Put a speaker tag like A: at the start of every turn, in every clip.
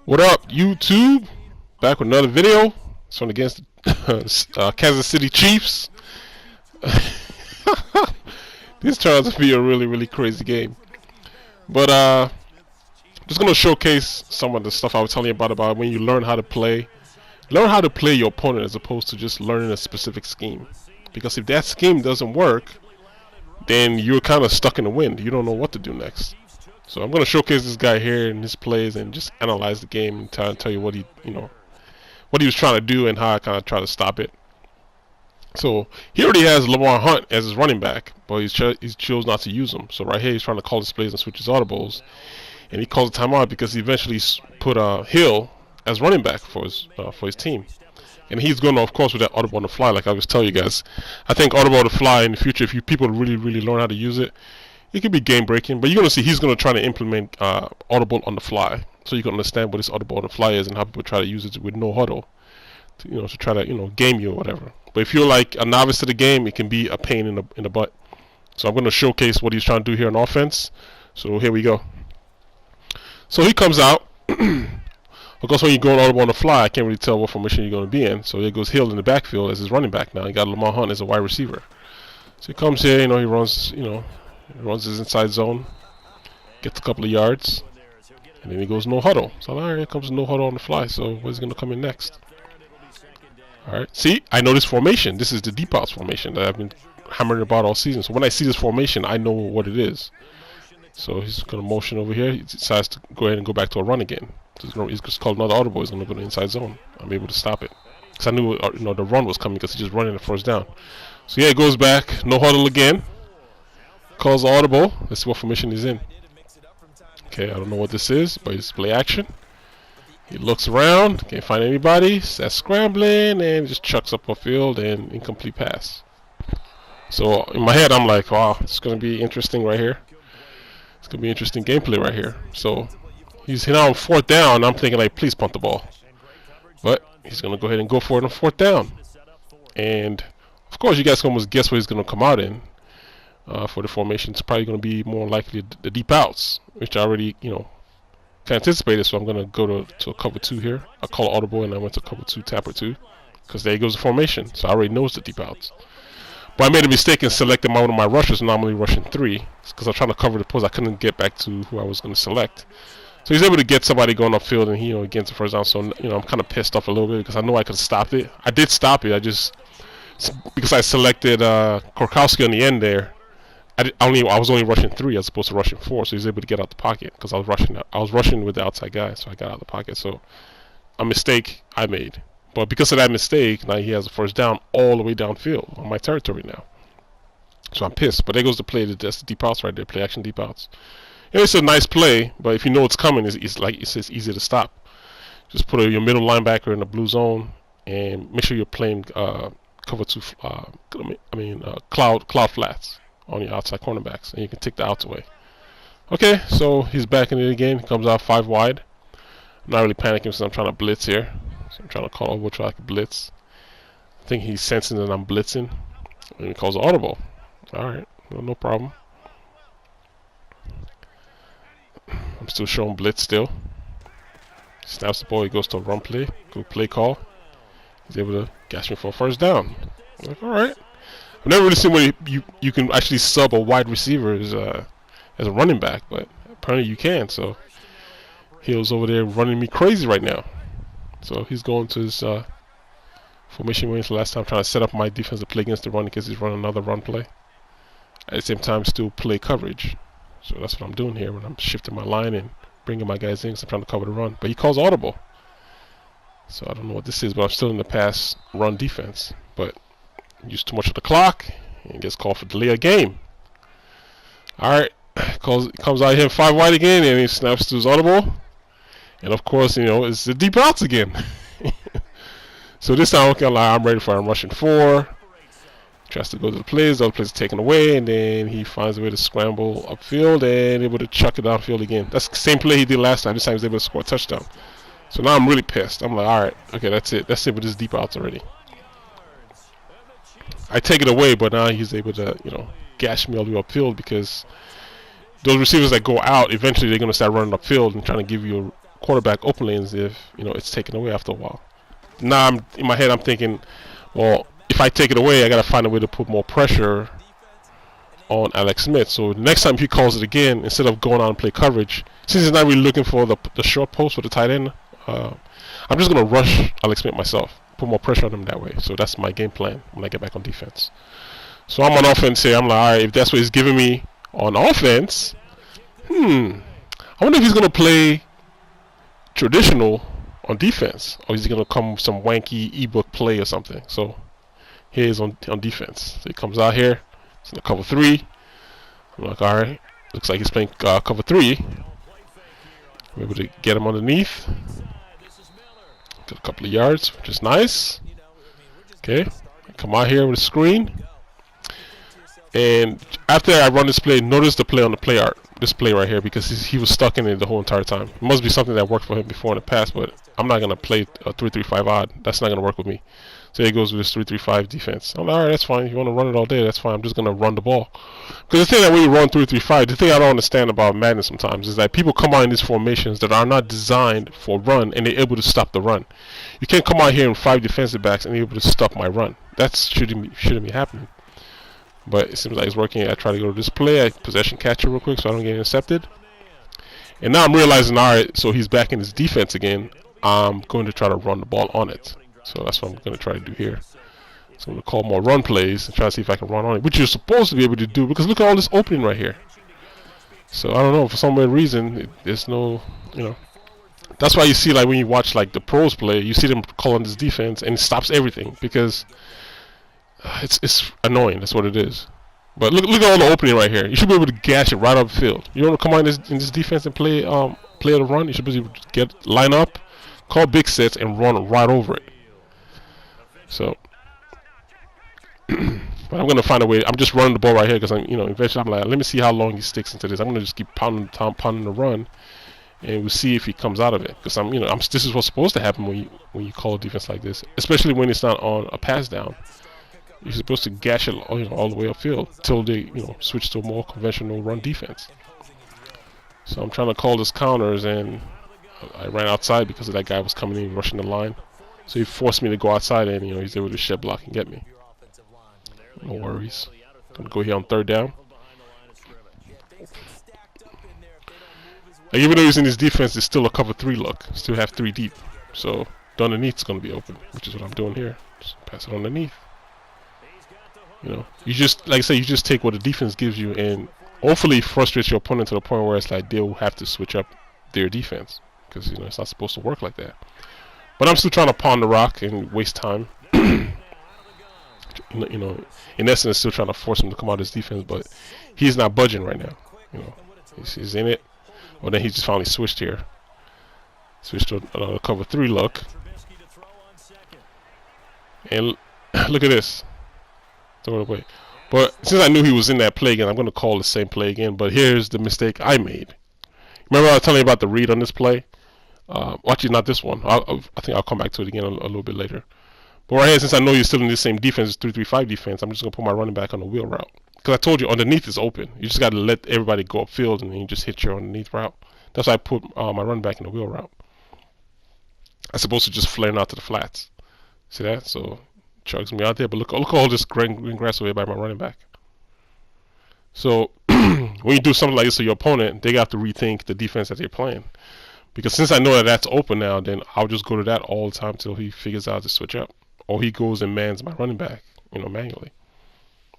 A: What up, YouTube? Back with another video. This one against Kansas City Chiefs. This turns out to be a really crazy game. But I'm just gonna showcase some of the stuff I was telling you about when you learn how to play. Learn how to play your opponent as opposed to just learning a specific scheme. Because if that scheme doesn't work, then you're kind of stuck in the wind. You don't know what to do next. So I'm going to showcase this guy here and his plays and just analyze the game and tell you what he was trying to do and how I kind of try to stop it. So he already has Lamar Hunt as his running back, but he chose not to use him. So right here he's trying to call his plays and switch his audibles, and he calls a timeout because he eventually put Hill as running back for his team. And he's going to, of course, with that audible on the fly, like I was telling you guys. I think audible on the fly in the future, if people really learn how to use it, it could be game breaking. But you're going to see he's going to try to implement audible on the fly, so you can understand what this audible on the fly is and how people try to use it with no huddle, to try to game you or whatever. But if you're like a novice to the game, it can be a pain in the butt. So I'm going to showcase what he's trying to do here on offense. So here we go. So he comes out. Of course, when you're going audible on the fly, I can't really tell what formation you're going to be in. So there goes Hill in the backfield as his running back now. He got Lamar Hunt as a wide receiver. So he comes here, he runs, he runs his inside zone, gets a couple of yards, and then he goes no huddle. So all right, here comes no huddle on the fly. So where's he going to come in next? All right, see, I know this formation. This is the deep outs formation that I've been hammering about all season. So when I see this formation, I know what it is. So he's going to motion over here. He decides to go ahead and go back to a run again. He's just called another audible. He's going to go to the inside zone. I'm able to stop it because I knew the run was coming because he's just running the first down. So yeah, it goes back, no huddle again. Calls audible. Let's see what formation he's in. Okay, I don't know what this is, but it's play action. He looks around, can't find anybody. Starts scrambling and just chucks up a field and incomplete pass. So in my head, I'm like, wow, it's going to be interesting right here. It's going to be interesting gameplay right here. So he's now on fourth down. I'm thinking, like, please punt the ball. But he's going to go ahead and go for it on fourth down. And, of course, you guys can almost guess what he's going to come out in for the formation. It's probably going to be more likely the deep outs, which I already, kind of anticipated. So I'm going to go to a cover 2 here. I call audible, and I went to cover 2, tapper 2. Because there goes the formation. So I already know it's the deep outs. But I made a mistake and selected one of my rushers, normally rushing 3, because I'm trying to cover the post. I couldn't get back to who I was going to select. So he's able to get somebody going upfield, and he gets the first down. So I'm kind of pissed off a little bit because I know I could stop it. I did stop it. I just, because I selected Korkowski on the end there, I was only rushing 3 as opposed to rushing 4. So he's able to get out the pocket because I was rushing with the outside guy, so I got out of the pocket. So a mistake I made. But because of that mistake, now he has a first down all the way downfield on my territory now. So I'm pissed. But there goes the play. That's the deep outs right there. Play action deep outs. It's a nice play, but if you know it's coming, it's easy to stop. Just put your middle linebacker in the blue zone and make sure you're playing cover 2. Cloud flats on your outside cornerbacks, and you can take the outs away. Okay, so he's back in it again. He comes out 5 wide. I'm not really panicking because I'm trying to blitz here. So I'm trying to call over try to blitz. I think he's sensing that I'm blitzing, and he calls audible. All right, well, no problem. I'm still showing blitz still. Snaps the ball, he goes to a run play. Good play call. He's able to gash me for a first down. I'm like, alright. I've never really seen where you can actually sub a wide receiver as a running back, but apparently you can. So Hill's over there running me crazy right now. So he's going to his formation wins the last time, trying to set up my defense to play against the run because he's running another run play. At the same time, still play coverage. So that's what I'm doing here when I'm shifting my line and bringing my guys in because I'm trying to cover the run. But he calls audible. So I don't know what this is, but I'm still in the pass run defense. But used too much of the clock and gets called for delay of game. Alright, comes out here 5 wide again and he snaps to his audible. And of course, it's the deep outs again. So this time, okay, I'm ready for him rushing 4. Tries to go to the plays, the other plays are taken away, and then he finds a way to scramble upfield and able to chuck it downfield again. That's the same play he did last time. This time he's able to score a touchdown. So now I'm really pissed. I'm like, alright, okay, that's it. That's it with his deep outs already. I take it away, but now he's able to, gash me all the way upfield because those receivers that go out, eventually they're going to start running upfield and trying to give you a quarterback open lanes if it's taken away after a while. Now in my head I'm thinking, well, if I take it away, I got to find a way to put more pressure on Alex Smith. So next time he calls it again, instead of going out and play coverage, since he's not really looking for the short post for the tight end, I'm just going to rush Alex Smith myself, put more pressure on him that way. So that's my game plan when I get back on defense. So I'm on offense here. I'm like, all right, if that's what he's giving me on offense, I wonder if he's going to play traditional on defense, or is he going to come with some wanky ebook play or something. So here he is on defense. So he comes out here. It's in the cover 3. I'm like, all right, looks like he's playing cover 3. I'm able to get him underneath. Got a couple of yards, which is nice. Okay, come out here with a screen. And after I run this play, notice the play on the play art. This play right here, because he was stuck in it the whole entire time. It must be something that worked for him before in the past, but I'm not going to play a 3-3-5 odd. That's not going to work with me. So he goes with this 3-3-5 defense. I'm like, alright, that's fine. If you want to run it all day, that's fine. I'm just going to run the ball. Because the thing that when you run 3-3-5, the thing I don't understand about Madden sometimes is that people come out in these formations that are not designed for run, and they're able to stop the run. You can't come out here in 5 defensive backs and be able to stop my run. That shouldn't be happening. But it seems like it's working. I try to go to this play. I possession catcher real quick so I don't get intercepted. And now I'm realizing, alright, so he's back in his defense again. I'm going to try to run the ball on it. So that's what I'm going to try to do here. So I'm going to call more run plays and try to see if I can run on it, which you're supposed to be able to do, because look at all this opening right here. So I don't know, for some weird reason, there's no, that's why you see, like, when you watch like the pros play, you see them calling this defense and it stops everything, because it's annoying. That's what it is. But look at all the opening right here. You should be able to gash it right up the field. You want to come on in this defense and play the run. You should be able to line up, call big sets, and run right over it. So, but I'm gonna find a way. I'm just running the ball right here because eventually I'm like, let me see how long he sticks into this. I'm gonna just keep pounding the run, and we'll see if he comes out of it. Because this is what's supposed to happen when you call a defense like this, especially when it's not on a pass down. You're supposed to gash it, all the way upfield till they, switch to a more conventional run defense. So I'm trying to call this counters, and I ran outside because of that guy was coming in, rushing the line. So he forced me to go outside, and he's able to shed block and get me. No worries. I'm gonna go here on 3rd down. Like, even though he's in his defense, it's still a cover 3 look. Still have 3 deep. So the underneath's gonna be open, which is what I'm doing here. Just pass it underneath. You just, like I say, you just take what the defense gives you, and hopefully frustrates your opponent to the point where it's like they'll have to switch up their defense, because it's not supposed to work like that. But I'm still trying to pound the rock and waste time. In essence, still trying to force him to come out of his defense, but he's not budging right now. He's in it. Well, then he just finally switched here. Switched to another cover 3 look. And look at this. Throw it away. But since I knew he was in that play again, I'm going to call the same play again. But here's the mistake I made. Remember I was telling you about the read on this play? Actually, not this one. I think I'll come back to it again a little bit later. But right here, since I know you're still in the same defense, 3-3-5 defense, I'm just going to put my running back on the wheel route. Because I told you, underneath is open. You just got to let everybody go upfield, and then you just hit your underneath route. That's why I put my running back in the wheel route. I'm supposed to just flare out to the flats. See that? So chugs me out there, but look at all this green grass away by my running back. So when you do something like this to your opponent, they got to rethink the defense that they're playing. Because since I know that that's open now, then I'll just go to that all the time till he figures out to switch up, or he goes and mans my running back, manually.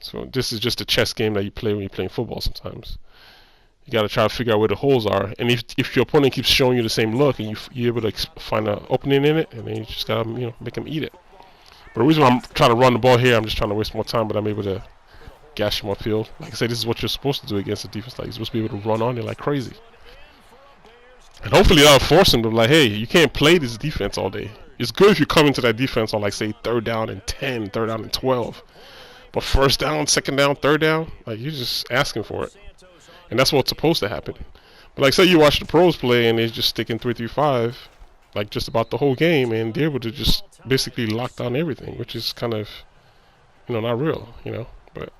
A: So this is just a chess game that you play when you're playing football. Sometimes you got to try to figure out where the holes are, and if your opponent keeps showing you the same look, and you're able to find an opening in it, and then you just gotta make them eat it. But the reason why I'm trying to run the ball here, I'm just trying to waste more time, but I'm able to gash him upfield. Like I said, this is what you're supposed to do against a defense. Like, you're supposed to be able to run on it like crazy. And hopefully that'll force him to be like, hey, you can't play this defense all day. It's good if you come into that defense on, like, say, 3rd down and 10, 3rd down and 12. But 1st down, 2nd down, 3rd down, like, you're just asking for it. And that's what's supposed to happen. But like, say you watch the pros play and they're just sticking 3-3-5, like, just about the whole game, and they're able to just basically lock down everything, which is kind of, not real, But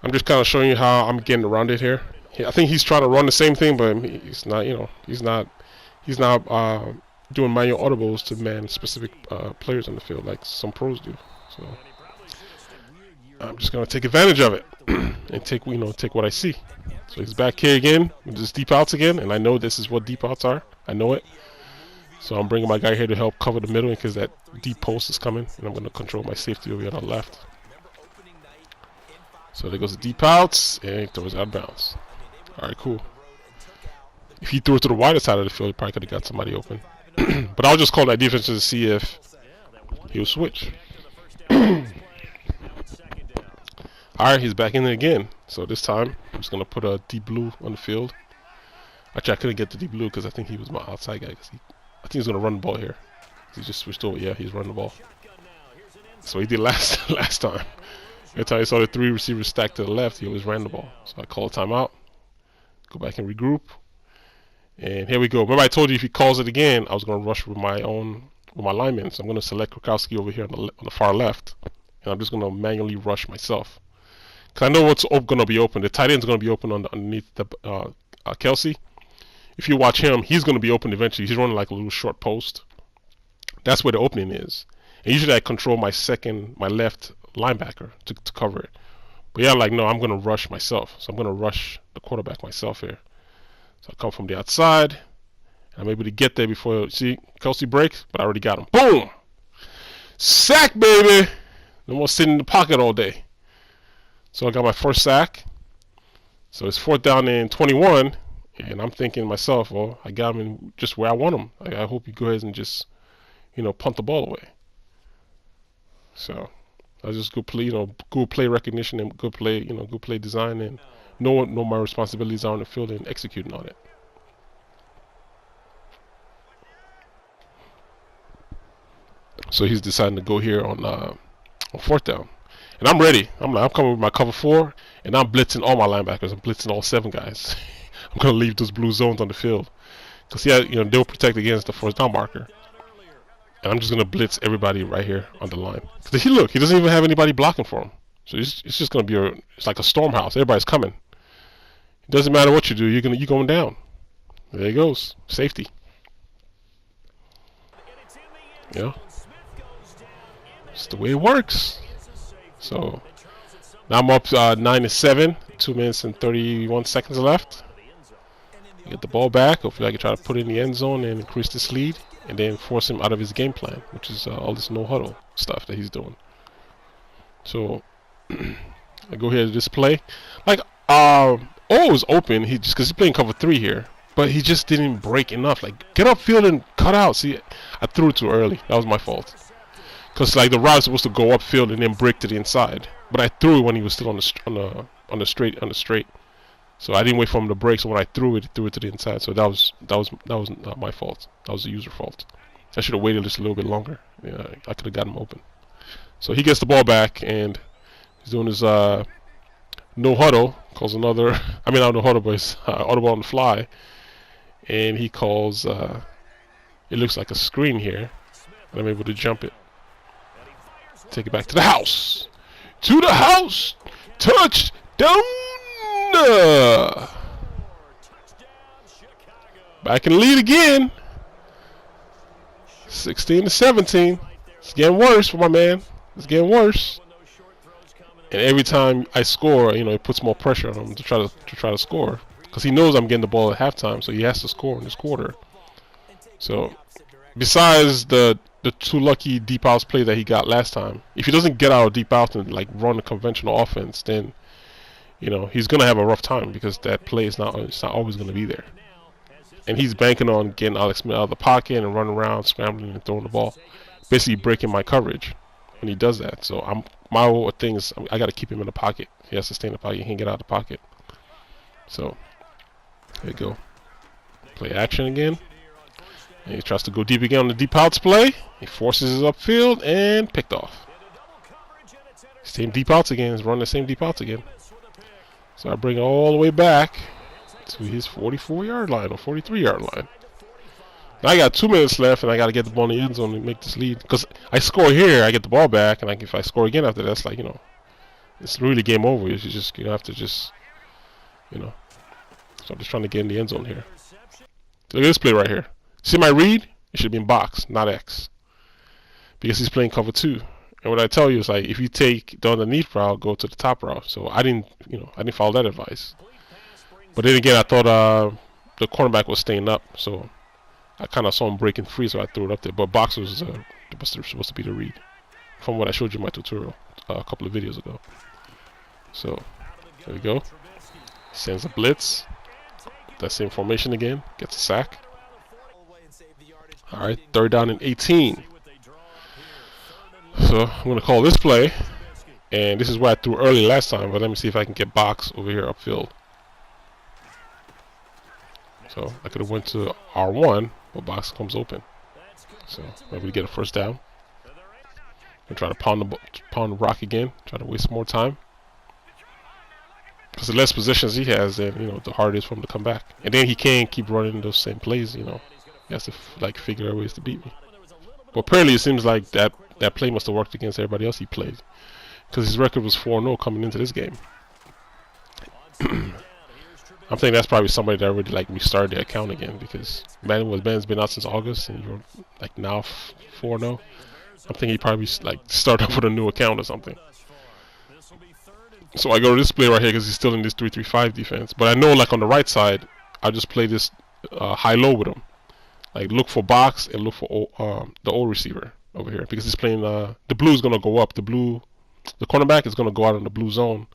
A: I'm just kind of showing you how I'm getting around it here. I think he's trying to run the same thing, but he's not. You know, he's not doing manual audibles to man specific players on the field like some pros do. So I'm just gonna take advantage of it and take what I see. So he's back here again with his deep outs again, and I know this is what deep outs are. I know it. So I'm bringing my guy here to help cover the middle because that deep post is coming, and I'm gonna control my safety over here on the left. So there goes the deep outs, and he throws it out of bounds. All right, cool. If he threw it to the wider side of the field, he probably could have got somebody open. But I'll just call that defense to see if he'll switch. Alright, he's back in it again. So this time, I'm just going to put a deep blue on the field. Actually, I couldn't get the deep blue because I think he was my outside guy. I think he's going to run the ball here. He just switched over. Yeah, he's running the ball. So he did last time. Every time I saw the three receivers stacked to the left, he always ran the ball. So I call a timeout. Go back and regroup. And here we go. Remember I told you if he calls it again, I was going to rush with my linemen. So I'm going to select Krakowski over here on the far left. And I'm just going to manually rush myself. Because I know what's going to be open. The tight end's going to be open underneath the Kelsey. If you watch him, he's going to be open eventually. He's running like a little short post. That's where the opening is. And usually I control my left linebacker to cover it. But yeah, like, no, I'm going to rush myself. So I'm going to rush the quarterback myself here. So I come from the outside. And I'm able to get there before, see, Kelsey breaks, but I already got him. Boom! Sack, baby! No more sitting in the pocket all day. So I got my first sack. So it's 4th down and 21. And I'm thinking to myself, well, I got him in just where I want him. I hope he goes and just, punt the ball away. So I just go play, good play recognition and good play design, and know my responsibilities are on the field and executing on it. So he's deciding to go here on 4th down. And I'm ready. I'm coming with my cover 4, and I'm blitzing all my linebackers. I'm blitzing all 7 guys. I'm going to leave those blue zones on the field. Because, they'll protect against the 4th down marker. And I'm just going to blitz everybody right here on the line. Because he doesn't even have anybody blocking for him. So it's just going to be it's like a storm house. Everybody's coming. It doesn't matter what you do. You're going down. There he goes. Safety. Yeah. It's the way it works. So now I'm up 9-7, 2 minutes and 31 seconds left. Get the ball back. Hopefully I can try to put it in the end zone and increase this lead, and then force him out of his game plan, which is all this no huddle stuff that he's doing. So I go here to this play. Like O was open. Because he's playing cover 3 here, but he just didn't break enough. Like, get upfield and cut out. See, I threw it too early. That was my fault. Because like the route was supposed to go upfield and then break to the inside, but I threw it when he was still on the straight. So I didn't wait for him to break. So when I threw it to the inside. So that was not my fault. That was the user fault. I should have waited just a little bit longer. Yeah, I could have got him open. So he gets the ball back and he's doing his no huddle. Calls another. I mean, not no huddle, but it's audible on the fly. And he calls. It looks like a screen here, and I'm able to jump it. Take it back to the house. To the house. Touchdown. Back in the lead again. 16-17. It's getting worse for my man. It's getting worse. And every time I score, it puts more pressure on him to try to score, because he knows I'm getting the ball at halftime, so he has to score in this quarter. So besides the 2 lucky deep outs play that he got last time, if he doesn't get out of deep out and like run a conventional offense, then he's gonna have a rough time, because that play it's not always gonna be there. And he's banking on getting Alex Smith out of the pocket and running around, scrambling and throwing the ball, basically breaking my coverage when he does that. So my whole thing is I got to keep him in the pocket. He has to stay in the pocket. He can't get out of the pocket. So there you go. Play action again. And he tries to go deep again on the deep outs play. He forces his upfield and picked off. Same deep outs again. He's running the same deep outs again. So I bring it all the way back to his 44-yard line or 43-yard line. Now I got 2 minutes left, and I got to get the ball in the end zone and make this lead. Because I score here, I get the ball back, and if I score again after that, it's like, it's really game over. You have to just, So I'm just trying to get in the end zone here. Look at this play right here. See my read? It should be in box, not X. Because he's playing cover 2. And what I tell you is, like, if you take the underneath route, go to the top route. So I didn't follow that advice. But then again, I thought the cornerback was staying up, so I kind of saw him breaking free, so I threw it up there. But box was supposed to be the read, from what I showed you in my tutorial a couple of videos ago. So there we go. Sends a blitz. That same formation again. Gets a sack. All right, 3rd down and 18. So I'm gonna call this play, and this is where I threw early last time. But let me see if I can get box over here upfield. So I could have went to R1, but box comes open. So maybe we get a 1st down. I'm trying to pound the rock again. Try to waste more time. Because the less positions he has, then the harder it is for him to come back. And then he can't keep running those same plays. He has to figure out ways to beat me. But apparently it seems like that play must have worked against everybody else he played. Because his record was 4-0 coming into this game. I'm thinking that's probably somebody that already restarted their account again, because Madden's been out since August and you're now 4-0. I'm thinking he probably started up with a new account or something. So I go to this play right here because he's still in this 3-3-5 defense. But I know on the right side, I'll just play this high-low with him. Look for box and look for the O receiver over here, because he's playing the blue is gonna go up. The cornerback is gonna go out in the blue zone,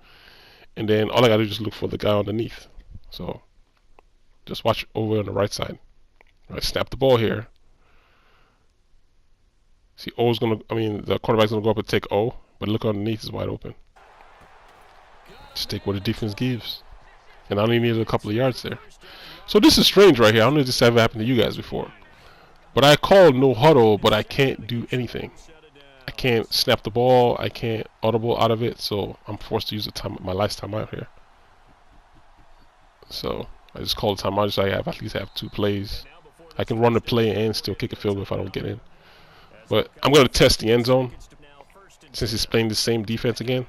A: and then all I gotta do is just look for the guy underneath. So just watch over on the right side. All right, snap the ball here. See, the cornerback's gonna go up and take O, but look underneath is wide open. Just take what the defense gives, and I only needed a couple of yards there. So this is strange right here. I don't know if this ever happened to you guys before, but I called no huddle, but I can't do anything. I can't snap the ball. I can't audible out of it, so I'm forced to use my last timeout here. So I just call the timeout so I at least have 2 plays. I can run the play and still kick a field goal if I don't get in. But I'm going to test the end zone since he's playing the same defense again.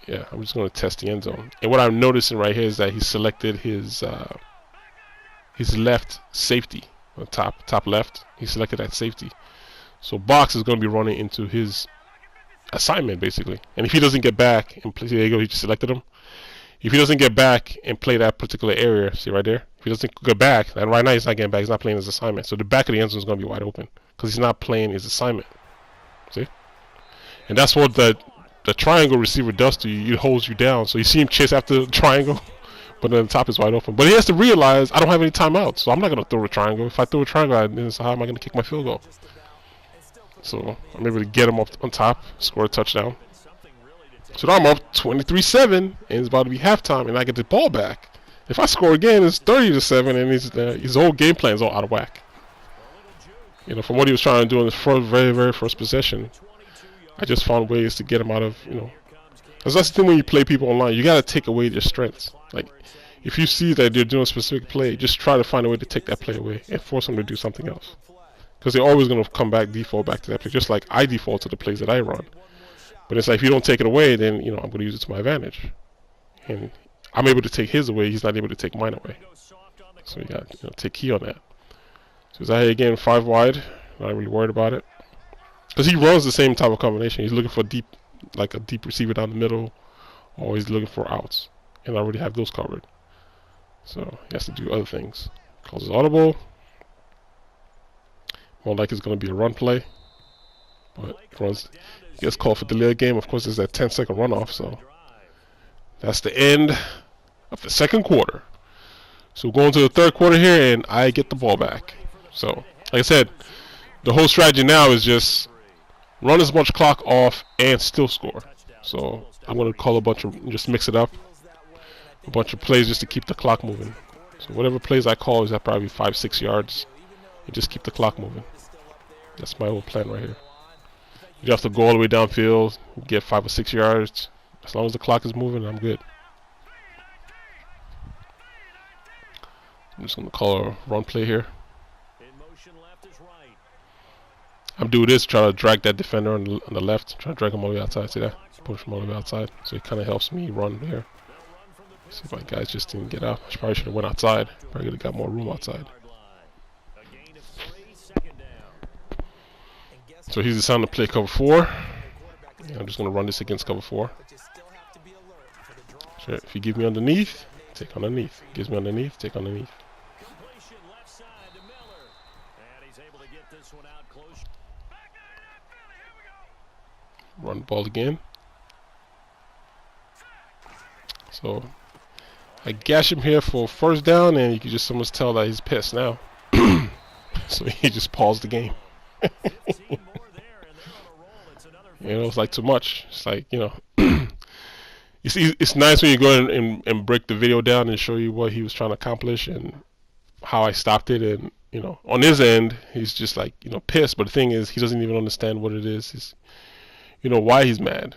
A: Yeah, I'm just going to test the end zone. And what I'm noticing right here is that he selected his left safety, on top left. He selected that safety. So box is going to be running into his assignment basically. And if he doesn't get back and play, there you go, he just selected him. If he doesn't get back and play that particular area, see right there? If he doesn't get back, and right now he's not getting back, he's not playing his assignment. So the back of the end zone is going to be wide open because he's not playing his assignment. See? And that's what the triangle receiver does to you. It holds you down. So you see him chase after the triangle, but then the top is wide open. But he has to realize I don't have any timeouts, so I'm not going to throw a triangle. If I throw a triangle, then how am I going to kick my field goal? So I'm able to get him up on top, score a touchdown. So now I'm up 23-7, and it's about to be halftime, and I get the ball back. If I score again, it's 30-7, and his whole game plan is all out of whack. From what he was trying to do in the very first possession, I just found ways to get him out of, Because that's the thing when you play people online, you got to take away their strengths. If you see that they're doing a specific play, just try to find a way to take that play away and force them to do something else. Because they're always going to default back to that play, just like I default to the plays that I run. But it's if you don't take it away, then I'm going to use it to my advantage. And I'm able to take his away, he's not able to take mine away. So you got to take key on that. So he's out here again 5 wide. Not really worried about it. Because he runs the same type of combination. He's looking for a deep receiver down the middle, or he's looking for outs. And I already have those covered. So he has to do other things. Calls it audible. More like it's going to be a run play. But runs gets called for delay game. Of course, there's that 10-second runoff. So that's the end of the second quarter. So we're going to the third quarter here, and I get the ball back. So, like I said, the whole strategy now is just run as much clock off and still score. So I'm going to call just mix it up. A bunch of plays just to keep the clock moving. So whatever plays I call is at probably 5-6 yards. And just keep the clock moving. That's my whole plan right here. You have to go all the way downfield, get 5 or 6 yards. As long as the clock is moving, I'm good. I'm just going to call a run play here. I'm doing this, trying to drag that defender on the left, trying to drag him all the way outside. See that? Push him all the way outside. So it kind of helps me run here. See if my guys just didn't get out. I probably should have went outside. Probably could have got more room outside. So he's deciding to play cover 4. And I'm just going to run this against cover 4. So if you give me underneath, take underneath. Gives me underneath, take underneath. Run the ball again. So I gash him here for first down, and you can just almost tell that he's pissed now. So he just paused the game. You know, it's like too much. It's like, you know, it's nice when you go and break the video down and show you what he was trying to accomplish and how I stopped it. And, you know, on his end, he's just like, you know, pissed. But the thing is, he doesn't even understand what it is. He's, you know, why he's mad.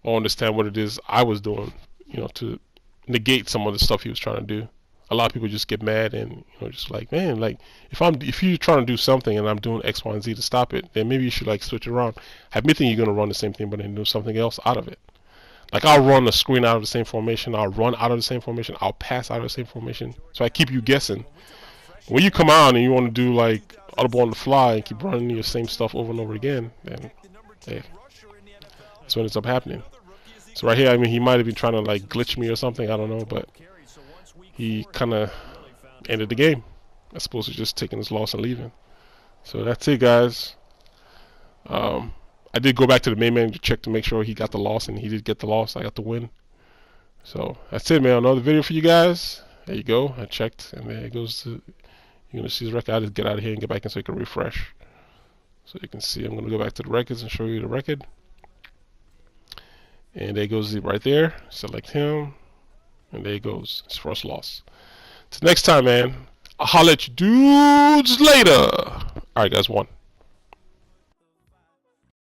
A: Or understand what it is I was doing, you know, to negate some of the stuff he was trying to do. A lot of people just get mad and, you know, just like, man, like if you're trying to do something and I'm doing X, Y, and Z to stop it, then maybe you should like switch it around. Have me think you're gonna run the same thing, but then do something else out of it. Like I'll run the screen out of the same formation, I'll run out of the same formation, I'll pass out of the same formation. So I keep you guessing. When you come out and you want to do like audible on the fly and keep running your same stuff over and over again, then hey, that's when it's up happening. So right here, I mean, he might have been trying to like glitch me or something, I don't know, but he kind of ended the game as opposed to just taking his loss and leaving. So that's it, guys. I did go back to the main menu to check to make sure he got the loss, and he did get the loss. I got the win. So that's it, man. Another video for you guys. There you go. I checked, and there it goes to, you're gonna see his record. I just get out of here and get back in so you can refresh. So you can see, I'm gonna go back to the records and show you the record. And there goes it right there. Select him. And there he goes. His first loss. Till next time, man. I'll holler at you dudes later. Alright, guys, 1.